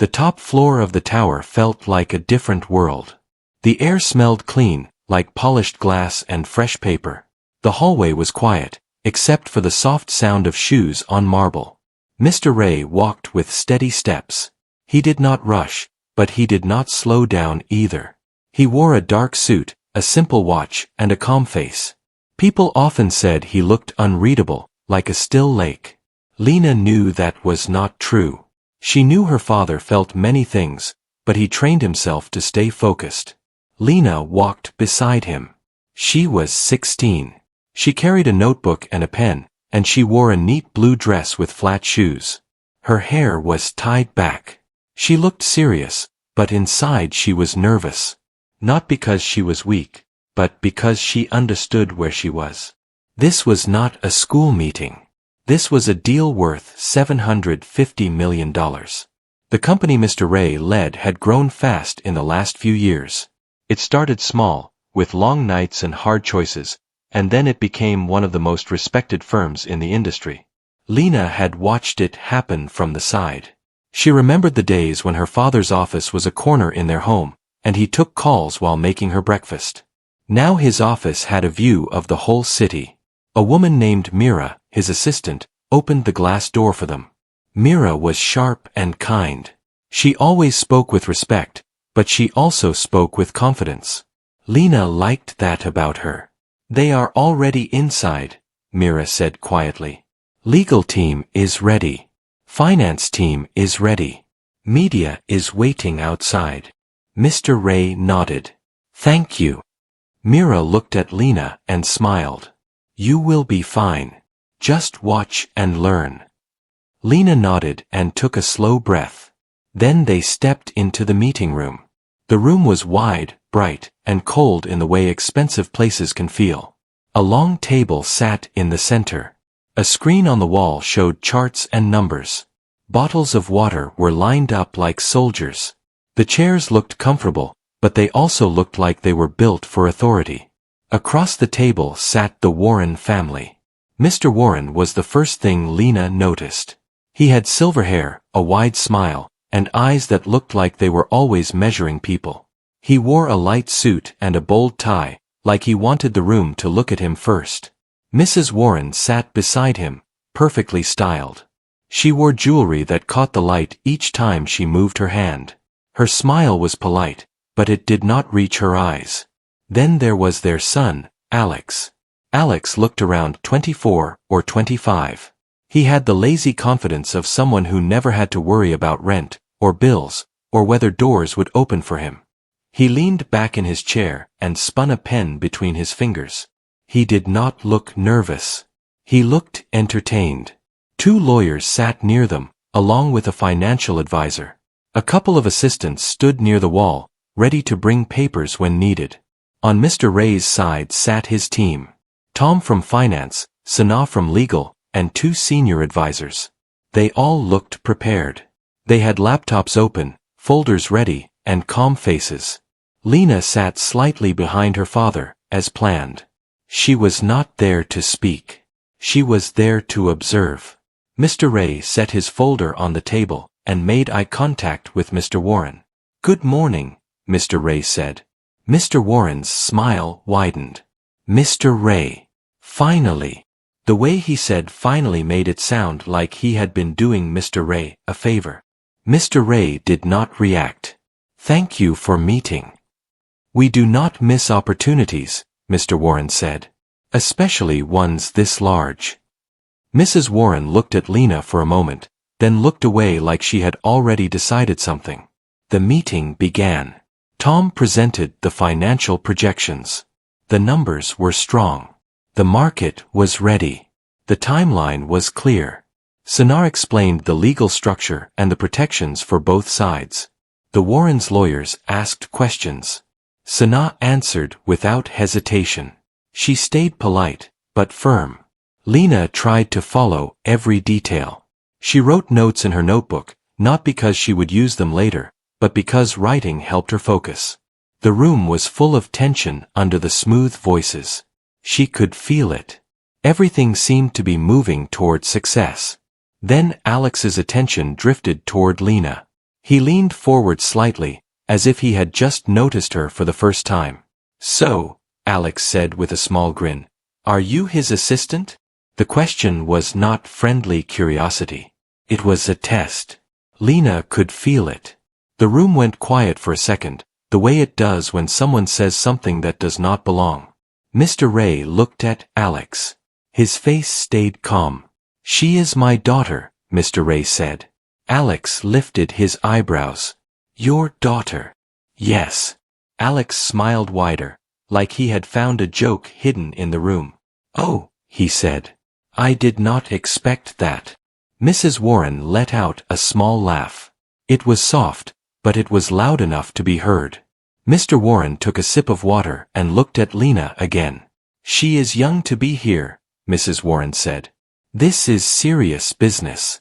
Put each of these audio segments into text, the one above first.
The top floor of the tower felt like a different world. The air smelled clean, like polished glass and fresh paper. The hallway was quiet, except for the soft sound of shoes on marble. Mr. Ray walked with steady steps. He did not rush, but he did not slow down either. He wore a dark suit, a simple watch, and a calm face. People often said he looked unreadable, like a still lake. Lena knew that was not true. She knew her father felt many things, but he trained himself to stay focused. Lena walked beside him. She was 16. She carried a notebook and a pen, and she wore a neat blue dress with flat shoes. Her hair was tied back. She looked serious, but inside she was nervous. Not because she was weak, but because she understood where she was. This was not a school meeting. This was a deal worth $750 million. The company Mr. Ray led had grown fast in the last few years. It started small, with long nights and hard choices, and then it became one of the most respected firms in the industry. Lena had watched it happen from the side. She remembered the days when her father's office was a corner in their home, and he took calls while making her breakfast. Now his office had a view of the whole city. A woman named Mira, his assistant, opened the glass door for them. Mira was sharp and kind. She always spoke with respect, but she also spoke with confidence. Lena liked that about her. "They are already inside," Mira said quietly. "Legal team is ready. Finance team is ready. Media is waiting outside." Mr. Ray nodded. "Thank you." Mira looked at Lena and smiled. "You will be fine. Just watch and learn." Lena nodded and took a slow breath. Then they stepped into the meeting room. The room was wide, bright, and cold in the way expensive places can feel. A long table sat in the center. A screen on the wall showed charts and numbers. Bottles of water were lined up like soldiers. The chairs looked comfortable, but they also looked like they were built for authority. Across the table sat the Warren family. Mr. Warren was the first thing Lena noticed. He had silver hair, a wide smile, and eyes that looked like they were always measuring people. He wore a light suit and a bold tie, like he wanted the room to look at him first. Mrs. Warren sat beside him, perfectly styled. She wore jewelry that caught the light each time she moved her hand. Her smile was polite, but it did not reach her eyes. Then there was their son, Alex. Alex looked around 24 or 25. He had the lazy confidence of someone who never had to worry about rent, or bills, or whether doors would open for him. He leaned back in his chair and spun a pen between his fingers. He did not look nervous. He looked entertained. 2 lawyers sat near them, along with a financial advisor. A couple of assistants stood near the wall, ready to bring papers when needed. On Mr. Ray's side sat his team. Tom from finance, Sana from legal, and 2 senior advisors. They all looked prepared. They had laptops open, folders ready, and calm faces. Lena sat slightly behind her father, as planned. She was not there to speak. She was there to observe. Mr. Ray set his folder on the table and made eye contact with Mr. Warren. "Good morning," Mr. Ray said. Mr. Warren's smile widened. "Mr. Ray. Finally." The way he said finally made it sound like he had been doing Mr. Ray a favor. Mr. Ray did not react. "Thank you for meeting." "We do not miss opportunities," Mr. Warren said. "Especially ones this large." Mrs. Warren looked at Lena for a moment, then looked away like she had already decided something. The meeting began. Tom presented the financial projections. The numbers were strong. The market was ready. The timeline was clear. Sana explained the legal structure and the protections for both sides. The Warrens' lawyers asked questions. Sana answered without hesitation. She stayed polite, but firm. Lena tried to follow every detail. She wrote notes in her notebook, not because she would use them later, but because writing helped her focus. The room was full of tension under the smooth voices. She could feel it. Everything seemed to be moving toward success. Then Alex's attention drifted toward Lena. He leaned forward slightly, as if he had just noticed her for the first time. "So," Alex said with a small grin, "are you his assistant?" The question was not friendly curiosity. It was a test. Lena could feel it. The room went quiet for a second, the way it does when someone says something that does not belong. Mr. Ray looked at Alex. His face stayed calm. "She is my daughter," Mr. Ray said. Alex lifted his eyebrows. "Your daughter?" "Yes." Alex smiled wider, like he had found a joke hidden in the room. "Oh," he said. "I did not expect that." Mrs. Warren let out a small laugh. It was soft, but it was loud enough to be heard. Mr. Warren took a sip of water and looked at Lena again. "She is young to be here," Mrs. Warren said. "This is serious business."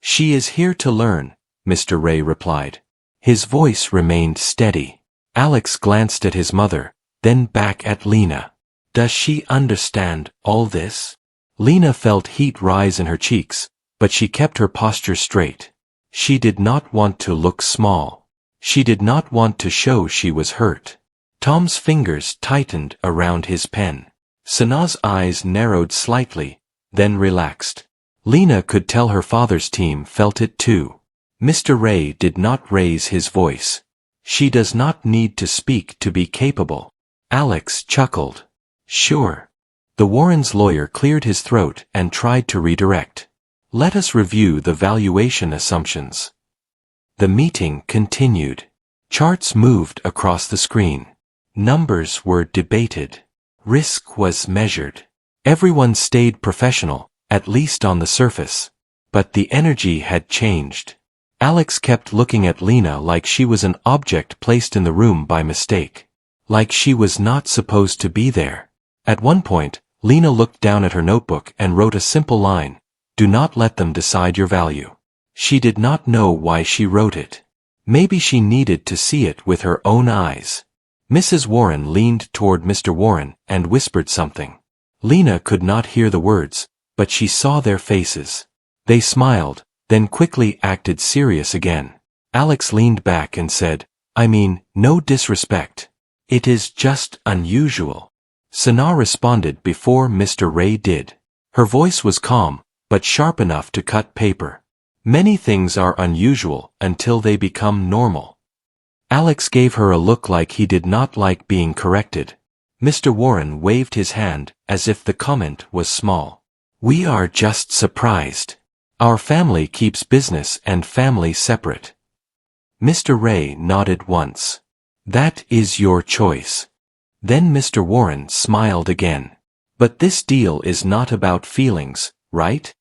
"She is here to learn," Mr. Ray replied. His voice remained steady. Alex glanced at his mother, then back at Lena. "Does she understand all this?" Lena felt heat rise in her cheeks, but she kept her posture straight. She did not want to look small. She did not want to show she was hurt. Tom's fingers tightened around his pen. Sanaa's eyes narrowed slightly, then relaxed. Lena could tell her father's team felt it too. Mr. Ray did not raise his voice. "She does not need to speak to be capable." Alex chuckled. "Sure." The Warrens' lawyer cleared his throat and tried to redirect. "Let us review the valuation assumptions." The meeting continued. Charts moved across the screen. Numbers were debated. Risk was measured. Everyone stayed professional, at least on the surface. But the energy had changed. Alex kept looking at Lena like she was an object placed in the room by mistake. Like she was not supposed to be there. At one point, Lena looked down at her notebook and wrote a simple line: "Do not let them decide your value." She did not know why she wrote it. Maybe she needed to see it with her own eyes. Mrs. Warren leaned toward Mr. Warren and whispered something. Lena could not hear the words, but she saw their faces. They smiled, then quickly acted serious again. Alex leaned back and said, "I mean, no disrespect. It is just unusual." Sanaa responded before Mr. Ray did. Her voice was calm, but sharp enough to cut paper. "Many things are unusual until they become normal." Alex gave her a look like he did not like being corrected. Mr. Warren waved his hand as if the comment was small. "We are just surprised. Our family keeps business and family separate." Mr. Ray nodded once. "That is your choice." Then Mr. Warren smiled again. "But this deal is not about feelings, right?"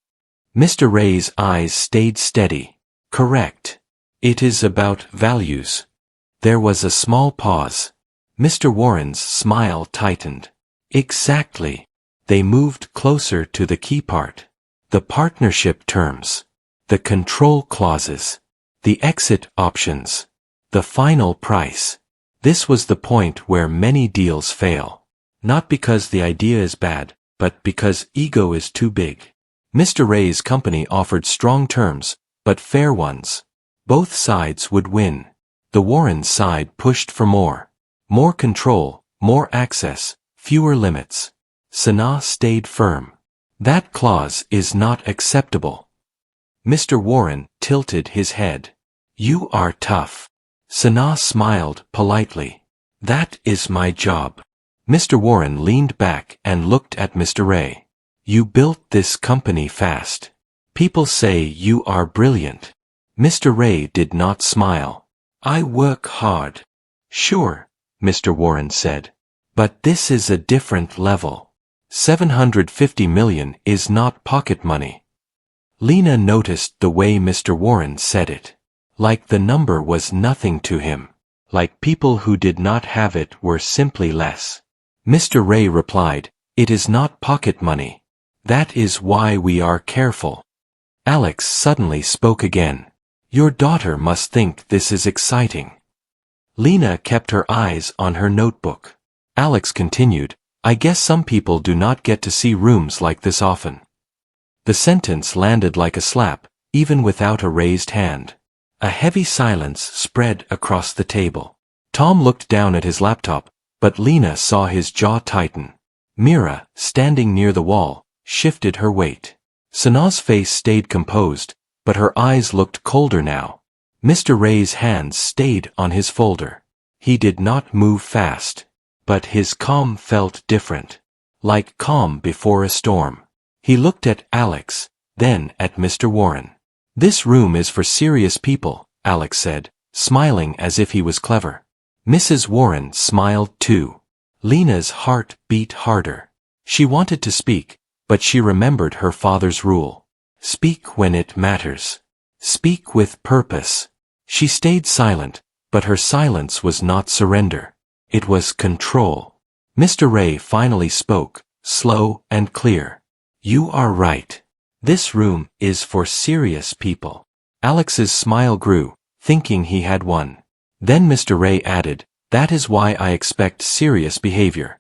Mr. Ray's eyes stayed steady. "Correct. It is about values." There was a small pause. Mr. Warren's smile tightened. "Exactly." They moved closer to the key part. The partnership terms. The control clauses. The exit options. The final price. This was the point where many deals fail. Not because the idea is bad, but because ego is too big. Mr. Ray's company offered strong terms, but fair ones. Both sides would win. The Warren side pushed for more. More control, more access, fewer limits. Sanaa stayed firm. "That clause is not acceptable." Mr. Warren tilted his head. "You are tough." Sanaa smiled politely. "That is my job." Mr. Warren leaned back and looked at Mr. Ray. "You built this company fast. People say you are brilliant." Mr. Ray did not smile. "I work hard." "Sure," Mr. Warren said. "But this is a different level. 750 million is not pocket money." Lena noticed the way Mr. Warren said it. Like the number was nothing to him. Like people who did not have it were simply less. Mr. Ray replied, "It is not pocket money. That is why we are careful." Alex suddenly spoke again. "Your daughter must think this is exciting." Lena kept her eyes on her notebook. Alex continued, "I guess some people do not get to see rooms like this often." The sentence landed like a slap, even without a raised hand. A heavy silence spread across the table. Tom looked down at his laptop, but Lena saw his jaw tighten. Mira, standing near the wall, shifted her weight. Sanaa's face stayed composed, but her eyes looked colder now. Mr. Ray's hands stayed on his folder. He did not move fast, but his calm felt different, like calm before a storm. He looked at Alex, then at Mr. Warren. "This room is for serious people," Alex said, smiling as if he was clever. Mrs. Warren smiled too. Lena's heart beat harder. She wanted to speak, but she remembered her father's rule. Speak when it matters. Speak with purpose. She stayed silent, but her silence was not surrender. It was control. Mr. Ray finally spoke, slow and clear. "You are right. This room is for serious people." Alex's smile grew, thinking he had won. Then Mr. Ray added, "That is why I expect serious behavior."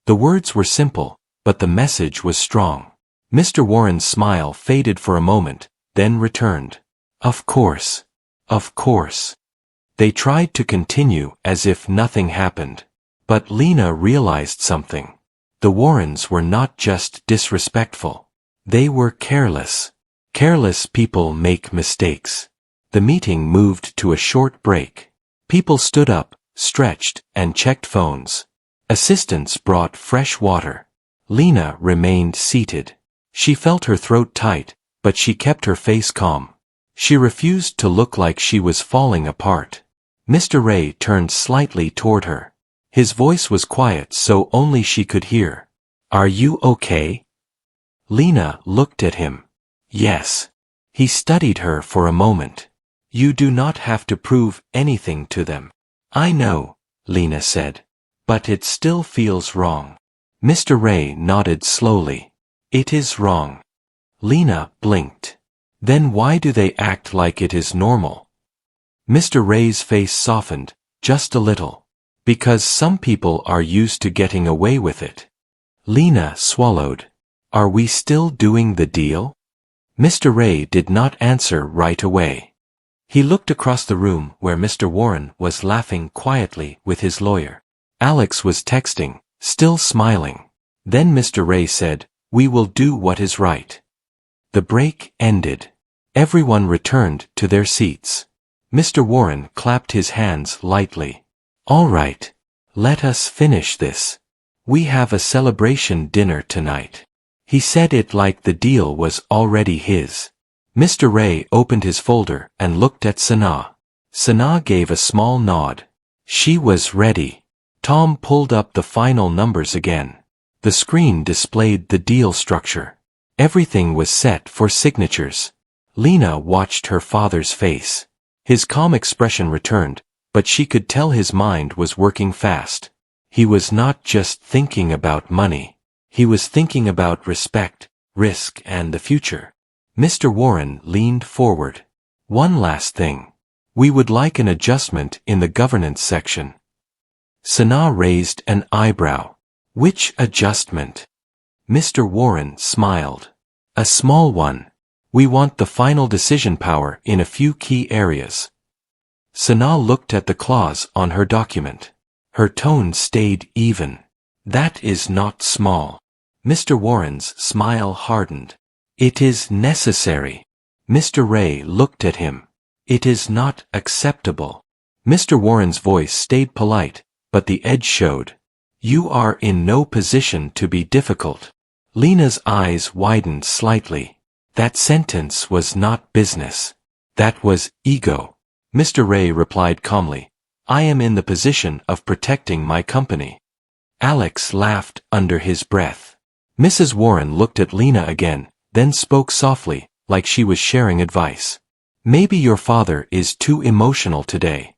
The words were simple, but the message was strong. Mr. Warren's smile faded for a moment, then returned. "Of course. Of course." They tried to continue as if nothing happened. But Lena realized something. The Warrens were not just disrespectful. They were careless. Careless people make mistakes. The meeting moved to a short break. People stood up, stretched, and checked phones. Assistants brought fresh water. Lena remained seated. She felt her throat tight, but she kept her face calm. She refused to look like she was falling apart. Mr. Ray turned slightly toward her. His voice was quiet so only she could hear. "Are you okay?" Lena looked at him. "Yes." He studied her for a moment. "You do not have to prove anything to them." "I know," Lena said. "But it still feels wrong." Mr. Ray nodded slowly. "It is wrong." Lena blinked. "Then why do they act like it is normal?" Mr. Ray's face softened, just a little. "Because some people are used to getting away with it." Lena swallowed. "Are we still doing the deal?" Mr. Ray did not answer right away. He looked across the room where Mr. Warren was laughing quietly with his lawyer. Alex was texting, still smiling. Then Mr. Ray said, "We will do what is right." The break ended. Everyone returned to their seats. Mr. Warren clapped his hands lightly. "All right. Let us finish this. We have a celebration dinner tonight." He said it like the deal was already his. Mr. Ray opened his folder and looked at Sanaa. Sanaa gave a small nod. She was ready. Tom pulled up the final numbers again. The screen displayed the deal structure. Everything was set for signatures. Lena watched her father's face. His calm expression returned, but she could tell his mind was working fast. He was not just thinking about money. He was thinking about respect, risk, and the future. Mr. Warren leaned forward. "One last thing. We would like an adjustment in the governance section." Sanaa raised an eyebrow. "Which adjustment?" Mr. Warren smiled. "A small one. We want the final decision power in a few key areas." Sanaa looked at the clause on her document. Her tone stayed even. "That is not small." Mr. Warren's smile hardened. "It is necessary." Mr. Ray looked at him. "It is not acceptable." Mr. Warren's voice stayed polite, but the edge showed. "You are in no position to be difficult." Lena's eyes widened slightly. That sentence was not business. That was ego. Mr. Ray replied calmly, "I am in the position of protecting my company." Alex laughed under his breath. Mrs. Warren looked at Lena again, then spoke softly, like she was sharing advice. "Maybe your father is too emotional today."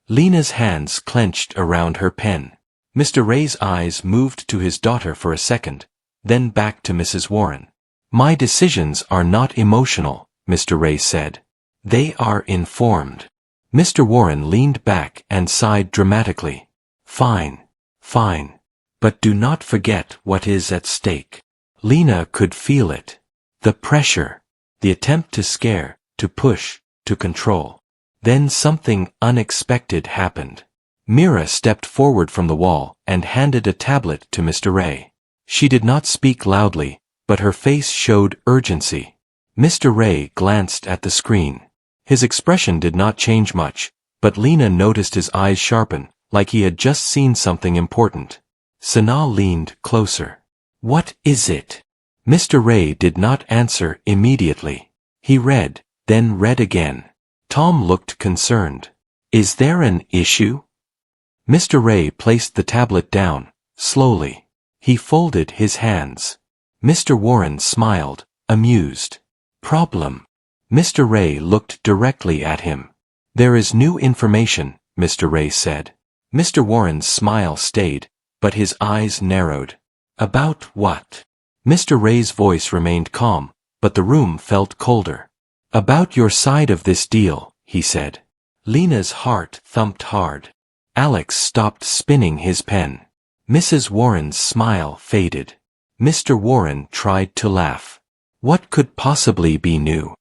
Lena's hands clenched around her pen. Mr. Ray's eyes moved to his daughter for a second, then back to Mrs. Warren. "My decisions are not emotional," Mr. Ray said. "They are informed." Mr. Warren leaned back and sighed dramatically. "Fine, fine. But do not forget what is at stake." Lena could feel it. The pressure. The attempt to scare, to push, to control. Then something unexpected happened. Mira stepped forward from the wall and handed a tablet to Mr. Ray. She did not speak loudly, but her face showed urgency. Mr. Ray glanced at the screen. His expression did not change much, but Lena noticed his eyes sharpen, like he had just seen something important. Sanaa leaned closer. "What is it?" Mr. Ray did not answer immediately. He read, then read again. Tom looked concerned. "Is there an issue?" Mr. Ray placed the tablet down, slowly. He folded his hands. Mr. Warren smiled, amused. "Problem." Mr. Ray looked directly at him. "There is new information," Mr. Ray said. Mr. Warren's smile stayed, but his eyes narrowed. "About what?" Mr. Ray's voice remained calm, but the room felt colder. "About your side of this deal," he said. Lena's heart thumped hard. Alex stopped spinning his pen. Mrs. Warren's smile faded. Mr. Warren tried to laugh. What could possibly be new?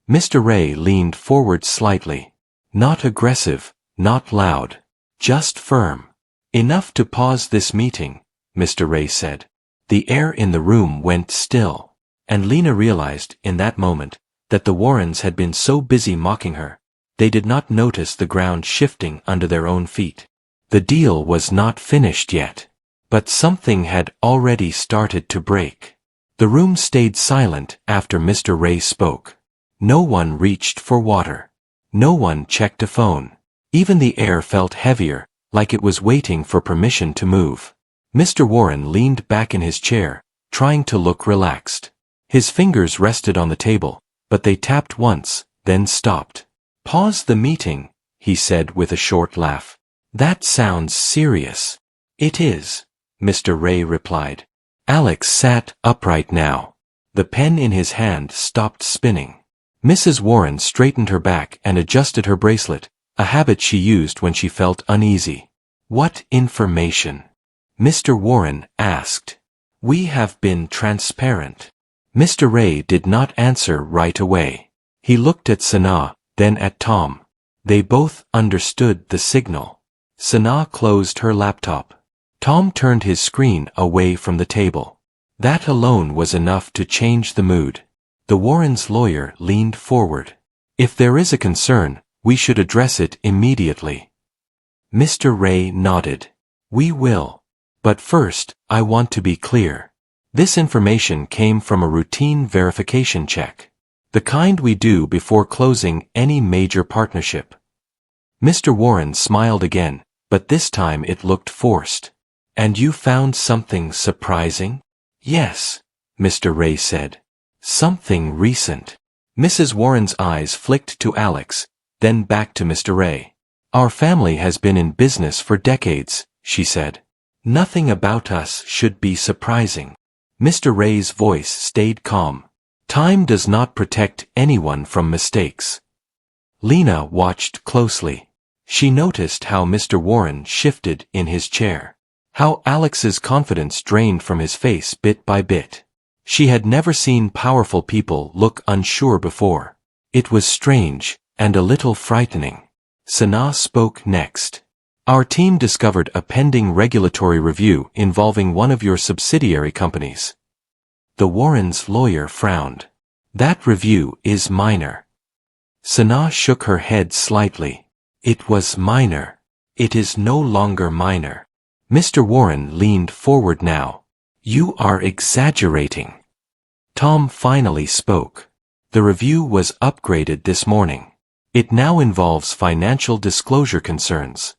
Mr. Ray leaned forward slightly. Not aggressive, not loud. Just firm. "Enough to pause this meeting," Mr. Ray said. The air in the room went still, and Lena realized in that moment that the Warrens had been so busy mocking her, they did not notice the ground shifting under their own feet. The deal was not finished yet, but something had already started to break. The room stayed silent after Mr. Ray spoke. No one reached for water. No one checked a phone. Even the air felt heavier, like it was waiting for permission to move. Mr. Warren leaned back in his chair, trying to look relaxed. His fingers rested on the table, but they tapped once, then stopped. "Pause the meeting," he said with a short laugh. "That sounds serious." "It is," Mr. Ray replied. Alex sat upright now. The pen in his hand stopped spinning. Mrs. Warren straightened her back and adjusted her bracelet, a habit she used when she felt uneasy. "What information?" Mr. Warren asked. "We have been transparent." Mr. Ray did not answer right away. He looked at Sanaa, then at Tom. They both understood the signal. Sanaa closed her laptop. Tom turned his screen away from the table. That alone was enough to change the mood. The Warrens' lawyer leaned forward. "If there is a concern, we should address it immediately." Mr. Ray nodded. "We will. But first, I want to be clear. This information came from a routine verification check. The kind we do before closing any major partnership." Mr. Warren smiled again, but this time it looked forced. "And you found something surprising?" "Yes," Mr. Ray said. "Something recent." Mrs. Warren's eyes flicked to Alex, then back to Mr. Ray. "Our family has been in business for decades," she said. "Nothing about us should be surprising." Mr. Ray's voice stayed calm. "Time does not protect anyone from mistakes." Lena watched closely. She noticed how Mr. Warren shifted in his chair. How Alex's confidence drained from his face bit by bit. She had never seen powerful people look unsure before. It was strange, and a little frightening. Sanaa spoke next. "Our team discovered a pending regulatory review involving one of your subsidiary companies." The Warrens' lawyer frowned. "That review is minor." Sanaa shook her head slightly. "It was minor. It is no longer minor." Mr. Warren leaned forward now. "You are exaggerating." Tom finally spoke. "The review was upgraded this morning. It now involves financial disclosure concerns."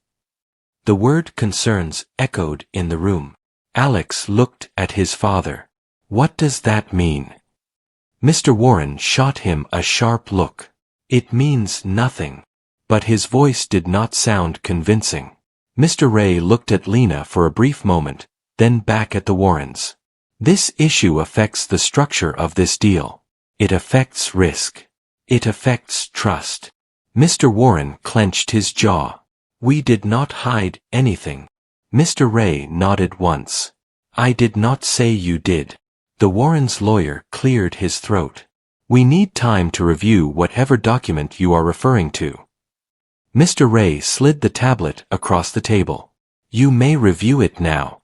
The word concerns echoed in the room. Alex looked at his father. "What does that mean?" Mr. Warren shot him a sharp look. "It means nothing." But his voice did not sound convincing. Mr. Ray looked at Lena for a brief moment, then back at the Warrens. "This issue affects the structure of this deal. It affects risk. It affects trust." Mr. Warren clenched his jaw. "We did not hide anything." Mr. Ray nodded once. "I did not say you did." The Warrens' lawyer cleared his throat. We need time to review whatever document you are referring to. Mr. Ray slid the tablet across the table. You may review it now.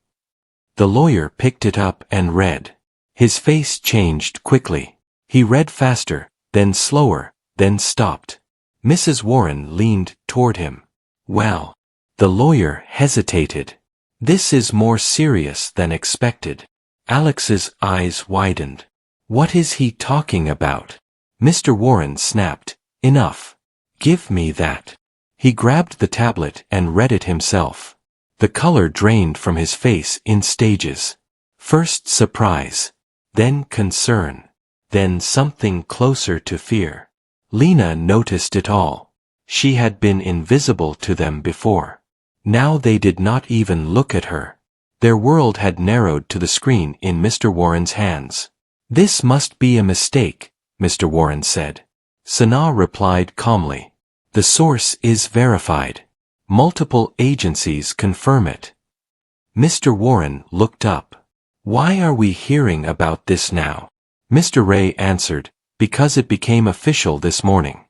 The lawyer picked it up and read. His face changed quickly. He read faster, then slower, then stopped. Mrs. Warren leaned toward him. Well, the lawyer hesitated. This is more serious than expected. Alex's eyes widened. What is he talking about? Mr. Warren snapped. Enough. Give me that. He grabbed the tablet and read it himself. The color drained from his face in stages. First surprise, then concern, then something closer to fear. Lena noticed it all. She had been invisible to them before. Now they did not even look at her. Their world had narrowed to the screen in Mr. Warren's hands. This must be a mistake, Mr. Warren said. Sanaa replied calmly. The source is verified. Multiple agencies confirm it. Mr. Warren looked up. Why are we hearing about this now? Mr. Ray answered, because it became official this morning.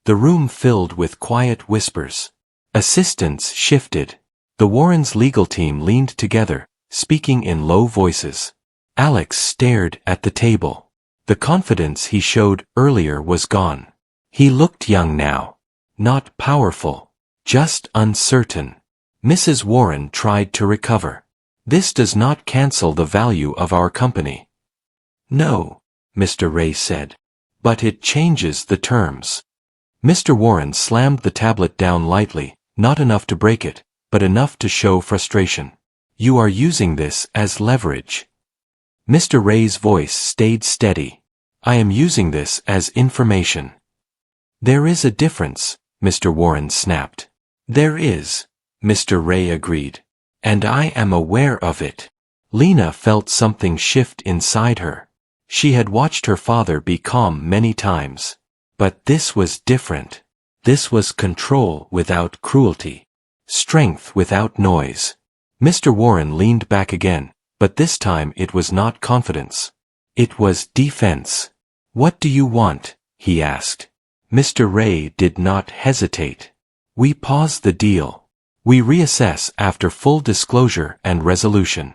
The room filled with quiet whispers. Assistants shifted. The Warrens' legal team leaned together, speaking in low voices. Alex stared at the table. The confidence he showed earlier was gone. He looked young now. Not powerful. Just uncertain. Mrs. Warren tried to recover. This does not cancel the value of our company. No, Mr. Ray said. But it changes the terms. Mr. Warren slammed the tablet down lightly, not enough to break it, but enough to show frustration. You are using this as leverage. Mr. Ray's voice stayed steady. I am using this as information. There is a difference, Mr. Warren snapped. There is, Mr. Ray agreed. And I am aware of it. Lena felt something shift inside her. She had watched her father be calm many times. But this was different. This was control without cruelty. Strength without noise. Mr. Warren leaned back again, but this time it was not confidence. It was defense. What do you want? He asked. Mr. Ray did not hesitate. We pause the deal. We reassess after full disclosure and resolution.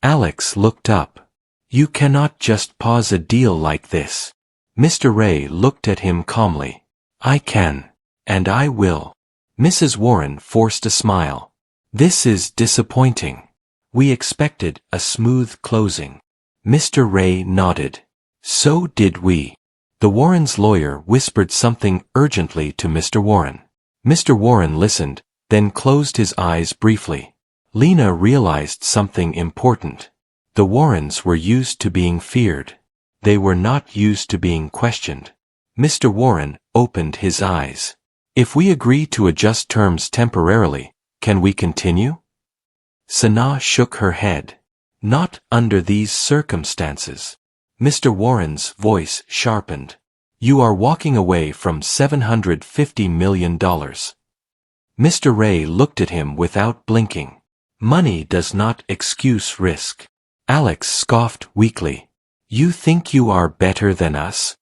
Alex looked up. You cannot just pause a deal like this. Mr. Ray looked at him calmly. I can. And I will. Mrs. Warren forced a smile. This is disappointing. We expected a smooth closing. Mr. Ray nodded. So did we. The Warrens' lawyer whispered something urgently to Mr. Warren. Mr. Warren listened, then closed his eyes briefly. Lena realized something important. The Warrens were used to being feared. They were not used to being questioned. Mr. Warren opened his eyes. If we agree to adjust terms temporarily, can we continue? Sanaa shook her head. Not under these circumstances. Mr. Warren's voice sharpened. You are walking away from $750 million. Mr. Ray looked at him without blinking. Money does not excuse risk. Alex scoffed weakly. You think you are better than us?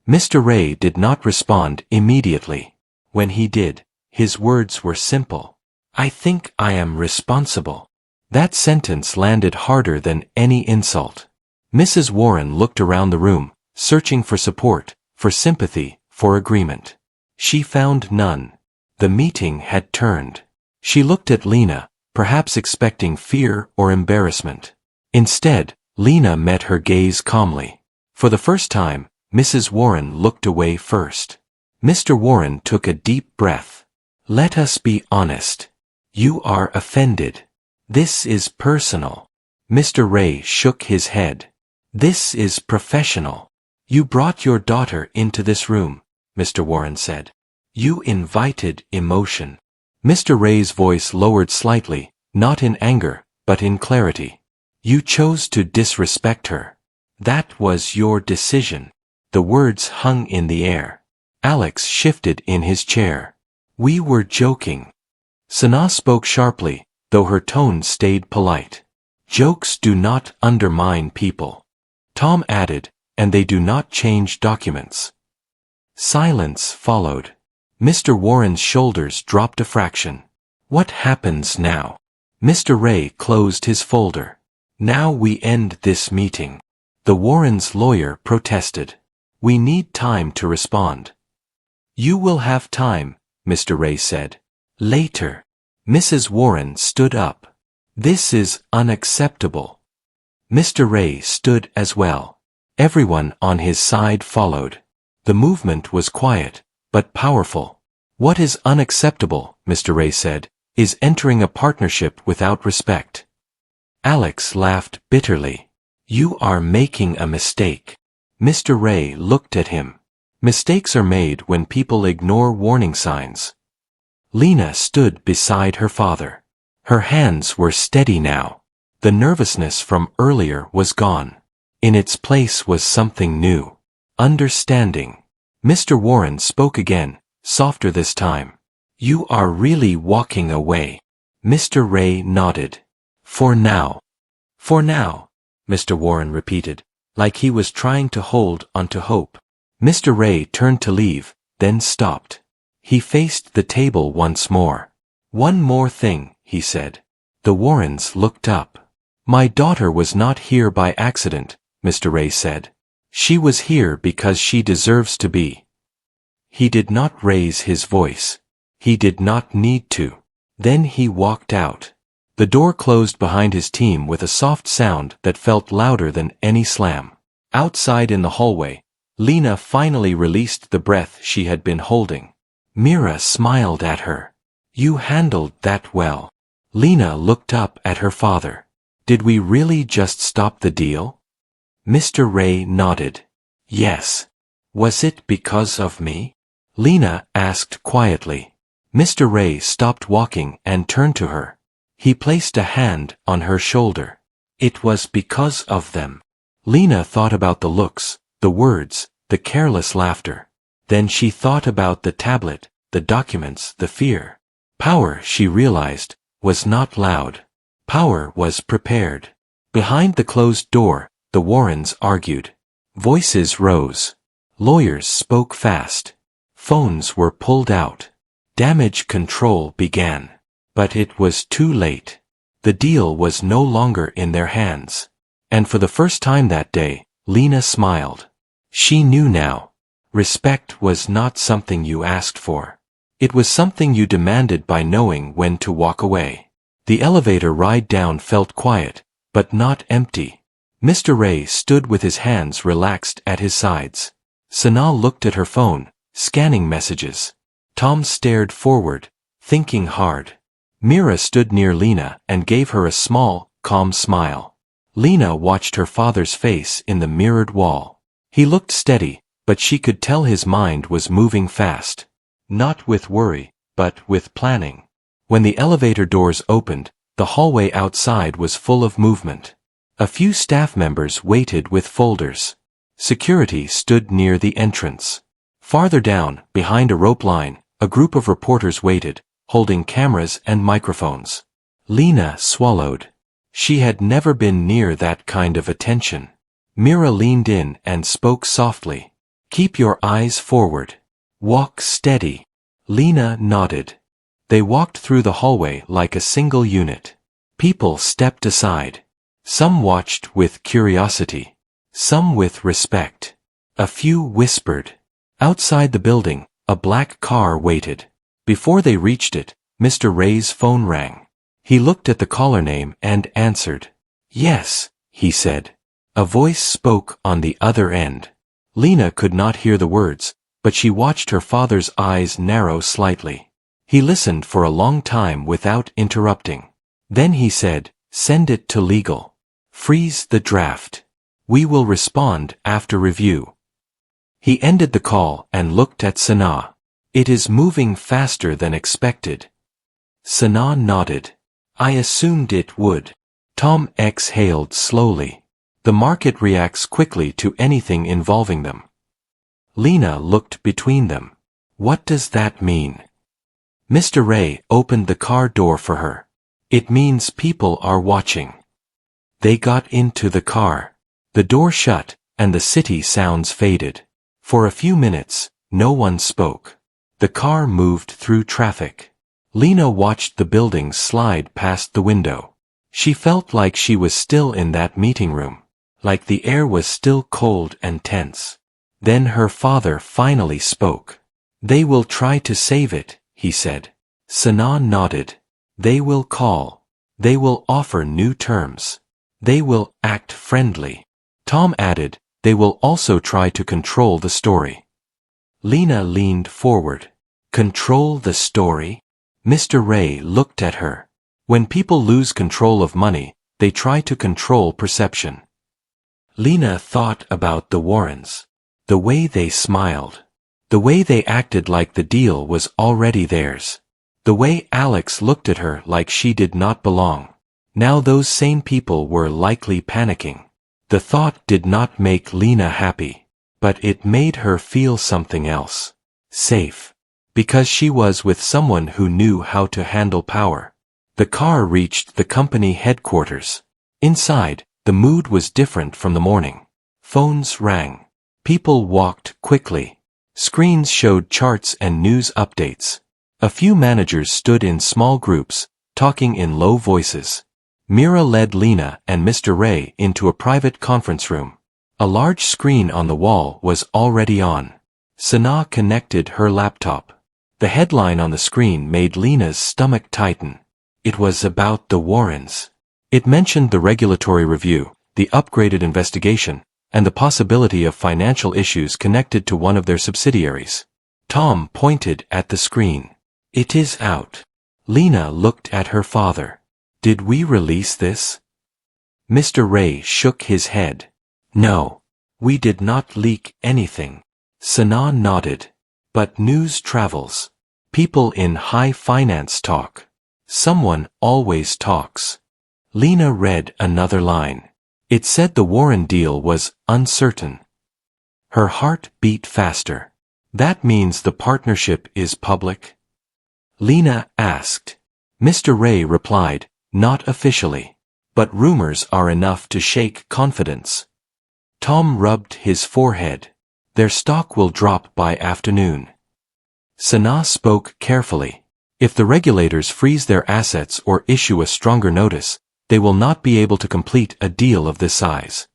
Mr. Ray did not respond immediately. When he did, his words were simple. I think I am responsible. That sentence landed harder than any insult. Mrs. Warren looked around the room, searching for support, for sympathy, for agreement. She found none. The meeting had turned. She looked at Lena, perhaps expecting fear or embarrassment. Instead, Lena met her gaze calmly. For the first time, Mrs. Warren looked away first. Mr. Warren took a deep breath. Let us be honest. You are offended. This is personal. Mr. Ray shook his head. This is professional. You brought your daughter into this room, Mr. Warren said. You invited emotion. Mr. Ray's voice lowered slightly, not in anger, but in clarity. You chose to disrespect her. That was your decision. The words hung in the air. Alex shifted in his chair. We were joking. Sanaa spoke sharply, though her tone stayed polite. Jokes do not undermine people. Tom added, and they do not change documents. Silence followed. Mr. Warren's shoulders dropped a fraction. What happens now? Mr. Ray closed his folder. Now we end this meeting. The Warrens' lawyer protested. We need time to respond. You will have time, Mr. Ray said. Later. Mrs. Warren stood up. This is unacceptable. Mr. Ray stood as well. Everyone on his side followed. The movement was quiet, but powerful. What is unacceptable, Mr. Ray said, is entering a partnership without respect. Alex laughed bitterly. You are making a mistake. Mr. Ray looked at him. Mistakes are made when people ignore warning signs. Lena stood beside her father. Her hands were steady now. The nervousness from earlier was gone. In its place was something new. Understanding. Mr. Warren spoke again, softer this time. You are really walking away. Mr. Ray nodded. For now. For now, Mr. Warren repeated, like he was trying to hold onto hope. Mr. Ray turned to leave, then stopped. He faced the table once more. One more thing, he said. The Warrens looked up. My daughter was not here by accident, Mr. Ray said. She was here because she deserves to be. He did not raise his voice. He did not need to. Then he walked out. The door closed behind his team with a soft sound that felt louder than any slam. Outside in the hallway, Lena finally released the breath she had been holding. Mira smiled at her. You handled that well. Lena looked up at her father. Did we really just stop the deal? Mr. Ray nodded. Yes. Was it because of me? Lena asked quietly. Mr. Ray stopped walking and turned to her. He placed a hand on her shoulder. It was because of them. Lena thought about the looks, the words, the careless laughter. Then she thought about the tablet, the documents, the fear. Power, she realized, was not loud. Power was prepared. Behind the closed door, the Warrens argued. Voices rose. Lawyers spoke fast. Phones were pulled out. Damage control began. But it was too late. The deal was no longer in their hands. And for the first time that day, Lena smiled. She knew now. Respect was not something you asked for. It was something you demanded by knowing when to walk away. The elevator ride down felt quiet, but not empty. Mr. Ray stood with his hands relaxed at his sides. Sanaa looked at her phone, scanning messages. Tom stared forward, thinking hard. Mira stood near Lena and gave her a small, calm smile. Lena watched her father's face in the mirrored wall. He looked steady, but she could tell his mind was moving fast. Not with worry, but with planning. When the elevator doors opened, the hallway outside was full of movement. A few staff members waited with folders. Security stood near the entrance. Farther down, behind a rope line, a group of reporters waited, holding cameras and microphones. Lena swallowed. She had never been near that kind of attention. Mira leaned in and spoke softly. Keep your eyes forward. Walk steady. Lena nodded. They walked through the hallway like a single unit. People stepped aside. Some watched with curiosity. Some with respect. A few whispered. Outside the building, a black car waited. Before they reached it, Mr. Ray's phone rang. He looked at the caller name and answered. Yes, he said. A voice spoke on the other end. Lena could not hear the words, but she watched her father's eyes narrow slightly. He listened for a long time without interrupting. Then he said, send it to legal. Freeze the draft. We will respond after review. He ended the call and looked at Sanaa. It is moving faster than expected. Sanaa nodded. I assumed it would. Tom exhaled slowly. The market reacts quickly to anything involving them. Lena looked between them. What does that mean? Mr. Ray opened the car door for her. It means people are watching. They got into the car. The door shut, and the city sounds faded. For a few minutes, no one spoke. The car moved through traffic. Lena watched the buildings slide past the window. She felt like she was still in that meeting room, like the air was still cold and tense. Then her father finally spoke. "They will try to save it," he said. Sanaa nodded. "They will call. They will offer new terms. They will act friendly." Tom added, "They will also try to control the story." Lena leaned forward. "Control the story?" Mr. Ray looked at her. "When people lose control of money, they try to control perception." Lena thought about the Warrens. The way they smiled. The way they acted like the deal was already theirs. The way Alex looked at her like she did not belong. Now those same people were likely panicking. The thought did not make Lena happy, but it made her feel something else. Safe. Because she was with someone who knew how to handle power. The car reached the company headquarters. Inside, the mood was different from the morning. Phones rang. People walked quickly. Screens showed charts and news updates. A few managers stood in small groups, talking in low voices. Mira led Lena and Mr. Ray into a private conference room. A large screen on the wall was already on. Sanaa connected her laptop. The headline on the screen made Lena's stomach tighten. It was about the Warrens. It mentioned the regulatory review, the upgraded investigation, and the possibility of financial issues connected to one of their subsidiaries. Tom pointed at the screen. "It is out." Lena looked at her father. "Did we release this?" Mr. Ray shook his head. "No. We did not leak anything." Sanaa nodded. "But news travels. People in high finance talk. Someone always talks." Lena read another line. It said the Warren deal was uncertain. Her heart beat faster. "That means the partnership is public?" Lena asked. Mr. Ray replied, "Not officially. But rumors are enough to shake confidence." Tom rubbed his forehead. "Their stock will drop by afternoon." Sanaa spoke carefully. "If the regulators freeze their assets or issue a stronger notice, they will not be able to complete a deal of this size."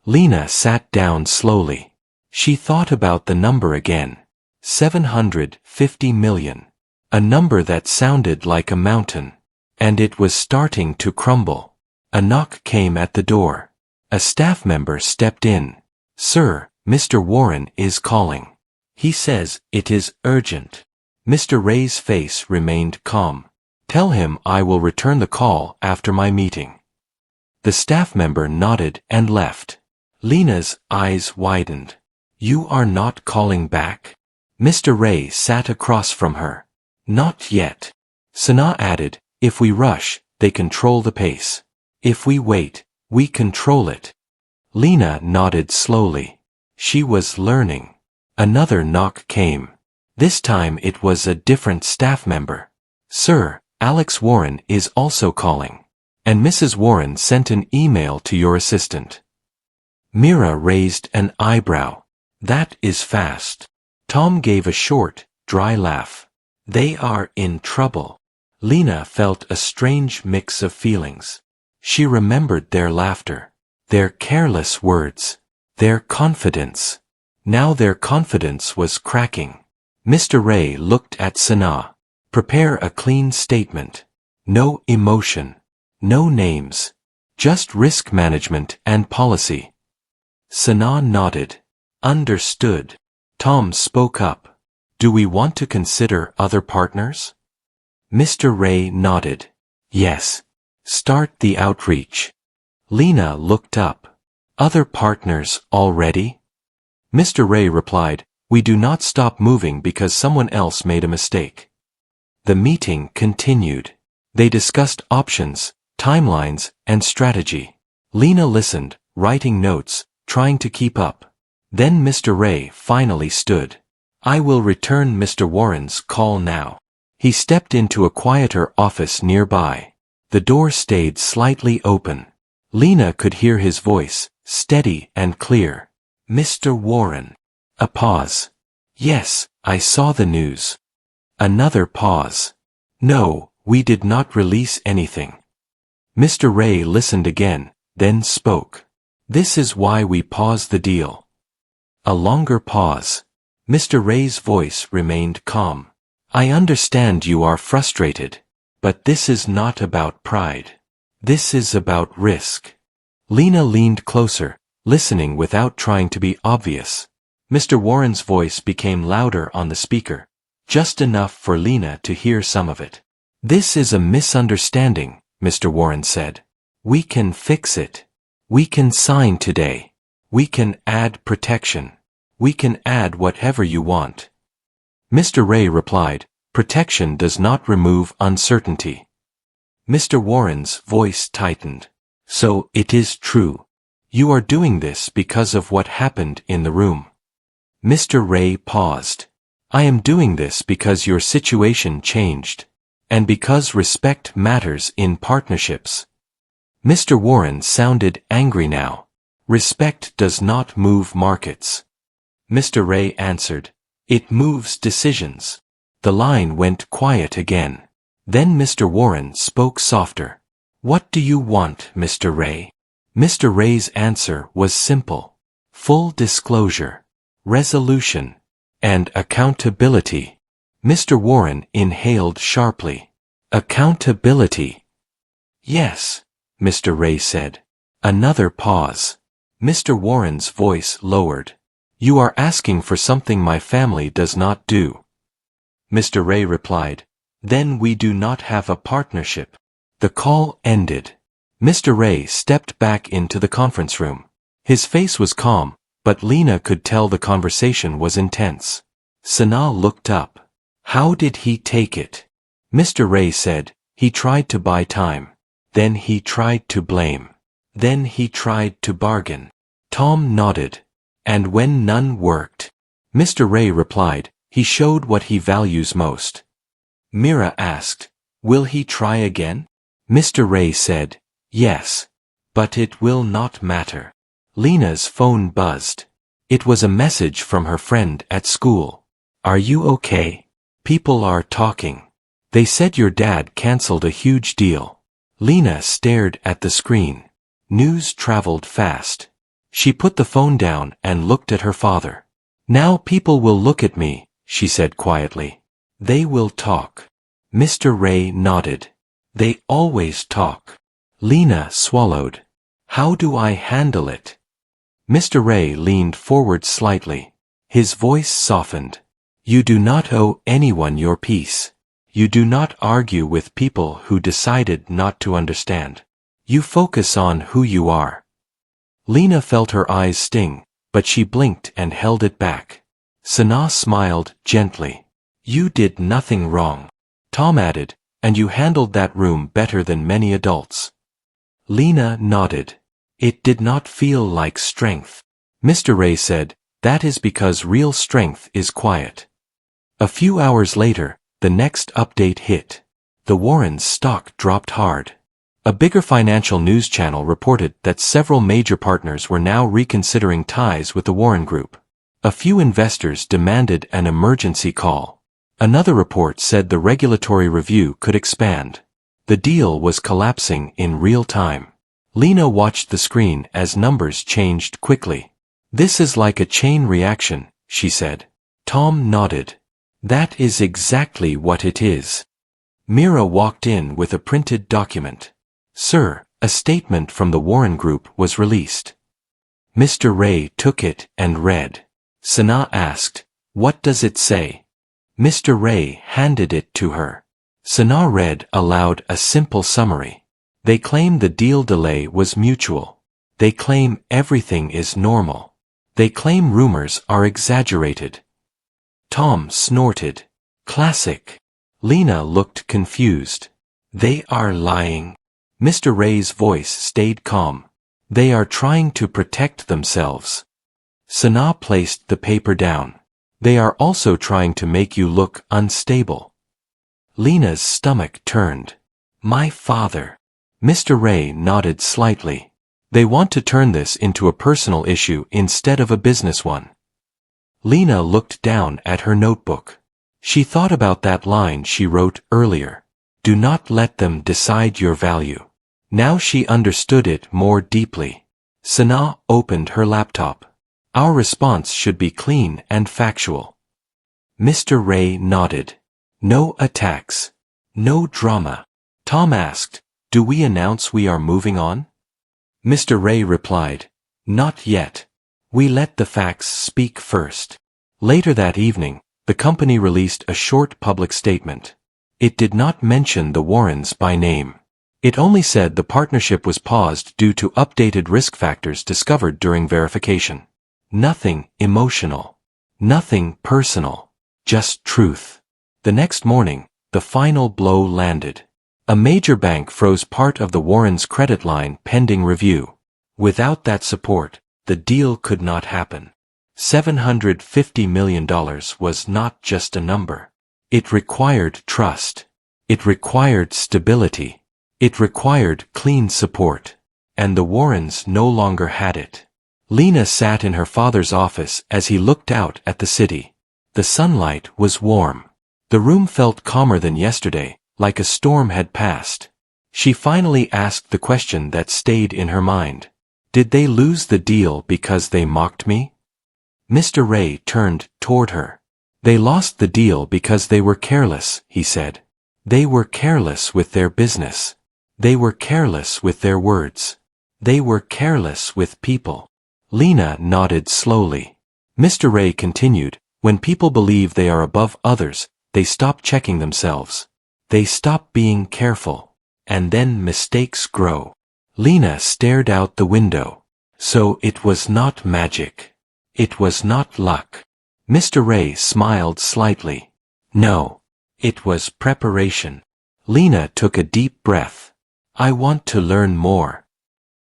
Lena sat down slowly. She thought about the number again. 750 million. A number that sounded like a mountain. And it was starting to crumble. A knock came at the door. A staff member stepped in. "Sir, Mr. Warren is calling. He says it is urgent." Mr. Ray's face remained calm. "Tell him I will return the call after my meeting." The staff member nodded and left. Lena's eyes widened. "You are not calling back?" Mr. Ray sat across from her. "Not yet." Sanaa added, "If we rush, they control the pace. If we wait, we control it." Lena nodded slowly. She was learning. Another knock came. This time it was a different staff member. "Sir, Alex Warren is also calling. And Mrs. Warren sent an email to your assistant." Mira raised an eyebrow. "That is fast." Tom gave a short, dry laugh. "They are in trouble." Lena felt a strange mix of feelings. She remembered their laughter, their careless words, their confidence. Now their confidence was cracking. Mr. Ray looked at Sanaa. "Prepare a clean statement. No emotion. No names. Just risk management and policy." Sanaa nodded. "Understood." Tom spoke up. "Do we want to consider other partners?" Mr. Ray nodded. "Yes. Start the outreach." Lena looked up. "Other partners already?" Mr. Ray replied, "We do not stop moving because someone else made a mistake." The meeting continued. They discussed options, timelines, and strategy. Lena listened, writing notes, trying to keep up. Then Mr. Ray finally stood. "I will return Mr. Warren's call now." He stepped into a quieter office nearby. The door stayed slightly open. Lena could hear his voice, steady and clear. Mr. Warren. A pause. Yes, I saw the news. Another pause. No, we did not release anything. Mr. Ray listened again, then spoke. This is why we paused the deal. A longer pause. Mr. Ray's voice remained calm. I understand you are frustrated, but this is not about pride. This is about risk. Lena leaned closer, listening without trying to be obvious. Mr. Warren's voice became louder on the speaker, just enough for Lena to hear some of it. This is a misunderstanding, Mr. Warren said. We can fix it. We can sign today. We can add protection. We can add whatever you want. Mr. Ray replied, protection does not remove uncertainty. Mr. Warren's voice tightened. So it is true. You are doing this because of what happened in the room. Mr. Ray paused. I am doing this because your situation changed. And because respect matters in partnerships. Mr. Warren sounded angry now. Respect does not move markets. Mr. Ray answered, it moves decisions. The line went quiet again. Then Mr. Warren spoke softer. What do you want, Mr. Ray? Mr. Ray's answer was simple. Full disclosure, resolution, and accountability. Mr. Warren inhaled sharply. Accountability. Yes, Mr. Ray said. Another pause. Mr. Warren's voice lowered. You are asking for something my family does not do. Mr. Ray replied, then we do not have a partnership. The call ended. Mr. Ray stepped back into the conference room. His face was calm, but Lena could tell the conversation was intense. Sanaa looked up. How did he take it? Mr. Ray said, he tried to buy time. Then he tried to blame. Then he tried to bargain. Tom nodded. And when none worked, Mr. Ray replied, he showed what he values most. Mira asked, will he try again? Mr. Ray said, yes. But it will not matter. Lena's phone buzzed. It was a message from her friend at school. Are you okay? People are talking. They said your dad canceled a huge deal. Lena stared at the screen. News traveled fast. She put the phone down and looked at her father. Now people will look at me, she said quietly. They will talk. Mr. Ray nodded. They always talk. Lena swallowed. How do I handle it? Mr. Ray leaned forward slightly. His voice softened. You do not owe anyone your peace. You do not argue with people who decided not to understand. You focus on who you are. Lena felt her eyes sting, but she blinked and held it back. Sanaa smiled gently. You did nothing wrong. Tom added, and you handled that room better than many adults. Lena nodded. It did not feel like strength. Mr. Ray said, that is because real strength is quiet. A few hours later, the next update hit. The Warrens' stock dropped hard. A bigger financial news channel reported that several major partners were now reconsidering ties with the Warren Group. A few investors demanded an emergency call. Another report said the regulatory review could expand. The deal was collapsing in real time. Lena watched the screen as numbers changed quickly. This is like a chain reaction, she said. Tom nodded. That is exactly what it is. Mira walked in with a printed document. Sir, a statement from the Warren Group was released. Mr. Ray took it and read. Sanaa asked, what does it say? Mr. Ray handed it to her. Sanaa read aloud a simple summary. They claim the deal delay was mutual. They claim everything is normal. They claim rumors are exaggerated. Tom snorted. Classic. Lena looked confused. They are lying. Mr. Ray's voice stayed calm. They are trying to protect themselves. Sanaa placed the paper down. They are also trying to make you look unstable. Lena's stomach turned. My father. Mr. Ray nodded slightly. They want to turn this into a personal issue instead of a business one. Lena looked down at her notebook. She thought about that line she wrote earlier. Do not let them decide your value. Now she understood it more deeply. Sanaa opened her laptop. Our response should be clean and factual. Mr. Ray nodded. No attacks. No drama. Tom asked, do we announce we are moving on? Mr. Ray replied, not yet. We let the facts speak first. Later that evening, the company released a short public statement. It did not mention the Warrens by name. It only said the partnership was paused due to updated risk factors discovered during verification. Nothing emotional. Nothing personal. Just truth. The next morning, the final blow landed. A major bank froze part of the Warrens' credit line pending review. Without that support, the deal could not happen. $750 million was not just a number. It required trust. It required stability. It required clean support. And the Warrens no longer had it. Lena sat in her father's office as he looked out at the city. The sunlight was warm. The room felt calmer than yesterday, like a storm had passed. She finally asked the question that stayed in her mind. Did they lose the deal because they mocked me? Mr. Ray turned toward her. They lost the deal because they were careless, he said. They were careless with their business. They were careless with their words. They were careless with people. Lena nodded slowly. Mr. Ray continued, when people believe they are above others, they stop checking themselves. They stop being careful. And then mistakes grow. Lena stared out the window. So it was not magic. It was not luck. Mr. Ray smiled slightly. No. It was preparation. Lena took a deep breath. I want to learn more.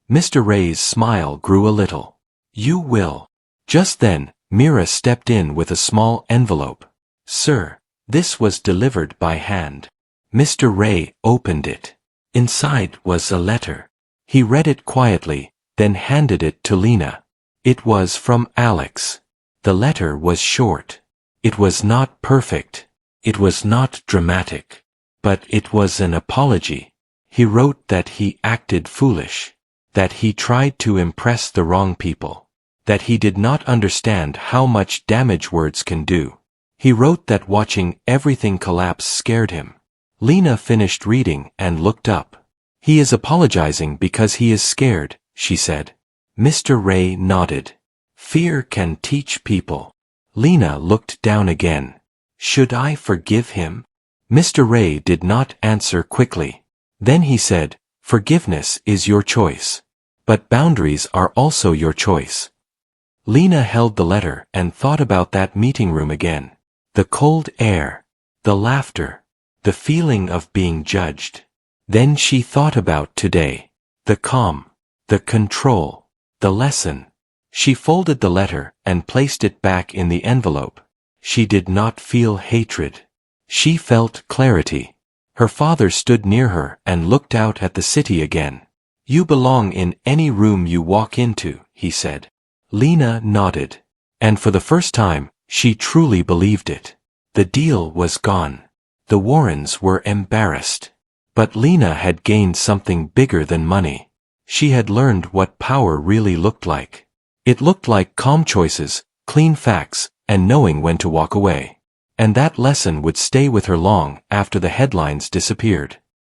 Mr. Ray's smile grew a little. You will. Just then, Mira stepped in with a small envelope. Sir, this was delivered by hand. Mr. Ray opened it. Inside was a letter. He read it quietly, then handed it to Lena. It was from Alex. The letter was short. It was not perfect. It was not dramatic. But it was an apology. He wrote that he acted foolish. That he tried to impress the wrong people. That he did not understand how much damage words can do. He wrote that watching everything collapse scared him. Lena finished reading and looked up. He is apologizing because he is scared, she said. Mr. Ray nodded. Fear can teach people. Lena looked down again. Should I forgive him? Mr. Ray did not answer quickly. Then he said, forgiveness is your choice. But boundaries are also your choice. Lena held the letter and thought about that meeting room again. The cold air. The laughter. The feeling of being judged. Then she thought about today. The calm. The control. The lesson. She folded the letter and placed it back in the envelope. She did not feel hatred. She felt clarity. Her father stood near her and looked out at the city again. You belong in any room you walk into, he said. Lena nodded. And for the first time, she truly believed it. The deal was gone. The Warrens were embarrassed. But Lena had gained something bigger than money. She had learned what power really looked like. It looked like calm choices, clean facts, and knowing when to walk away. And that lesson would stay with her long after the headlines disappeared.